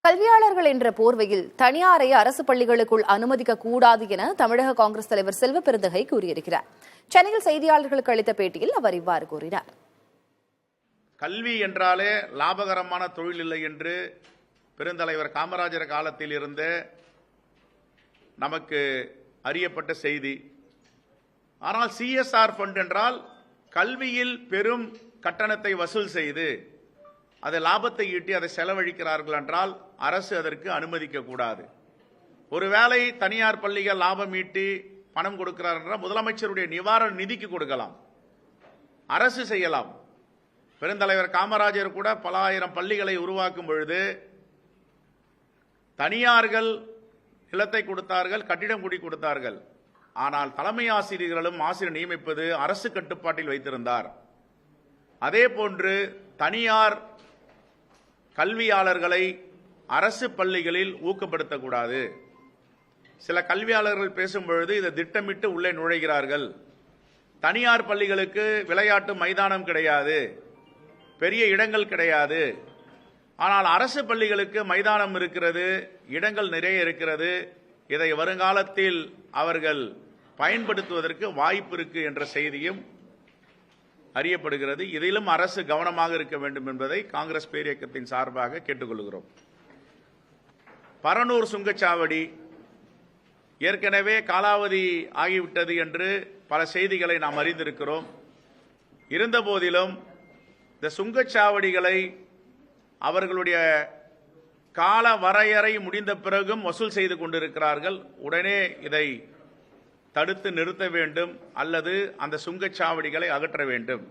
கல்வியாளர்கள் என்ற போர்வையில் தனியாரை அரசு பள்ளிகளுக்குள் அனுமதிக்க கூடாது என தமிழக காங்கிரஸ் தலைவர் செல்வ பெருந்தகை கூறியிருக்கிறார். சென்னையில் செய்தியாளர்களுக்கு அளித்த பேட்டியில் அவர் இவ்வாறு கூறினார். கல்வி என்றாலே லாபகரமான தொழில் இல்லை என்று பெருந்தலைவர் காமராஜர் காலத்தில் இருந்து நமக்கு அறியப்பட்ட செய்தி. ஆனால் சிஎஸ்ஆர் ஃபண்ட் என்றால் கல்வியில் பெரும் கட்டணத்தை வசூல் செய்து அதை லாபத்தை ஈட்டி அதை செலவழிக்கிறார்கள் என்றால் அரசு அதற்கு அனுமதிக்க கூடாது. ஒருவேளை தனியார் பள்ளிகள் லாபம் ஈட்டி பணம் கொடுக்கிறார் என்றால் முதலமைச்சருடைய நிவாரண நிதிக்கு கொடுக்கலாம், அரசு செய்யலாம். பெருந்தலைவர் காமராஜர் கூட பல ஆயிரம் பள்ளிகளை உருவாக்கும் பொழுது தனியார்கள் நிலத்தை கொடுத்தார்கள், கட்டிடம் கூடி கொடுத்தார்கள். ஆனால் தலைமை ஆசிரியர்களும் ஆசிரியர் நியமிப்பது அரசு கட்டுப்பாட்டில் வைத்திருந்தார். அதே போன்று தனியார் கல்வியாளர்களை அரசு பள்ளிகளில் ஊக்கப்படுத்தக்கூடாது. சில கல்வியாளர்கள் பேசும்பொழுது இதை திட்டமிட்டு உள்ளே நுழைகிறார்கள். தனியார் பள்ளிகளுக்கு விளையாட்டு மைதானம் கிடையாது, பெரிய இடங்கள் கிடையாது. ஆனால் அரசு பள்ளிகளுக்கு மைதானம் இருக்கிறது, இடங்கள் நிறைய இருக்கிறது. இதை வருங்காலத்தில் அவர்கள் பயன்படுத்துவதற்கு வாய்ப்பு இருக்கு என்ற செய்தியும் அறியப்படுகிறது. இதிலும் அரசு கவனமாக இருக்க வேண்டும் என்பதை காங்கிரஸ் பேரியக்கத்தின் சார்பாக கேட்டுக்கொள்கிறோம். பரனூர் சுங்கச்சாவடி ஏற்கனவே காலாவதி ஆகிவிட்டது என்று பல செய்திகளை நாம் அறிந்திருக்கிறோம். இருந்தபோதிலும் இந்த சுங்கச்சாவடிகளை அவர்களுடைய கால வரையறை முடிந்த பிறகும் வசூல் செய்து கொண்டிருக்கிறார்கள். உடனே இதை தடுத்து நிறுத்த வேண்டும் அல்லது அந்த சுங்கச்சாவடிகளை அகற்ற வேண்டும்.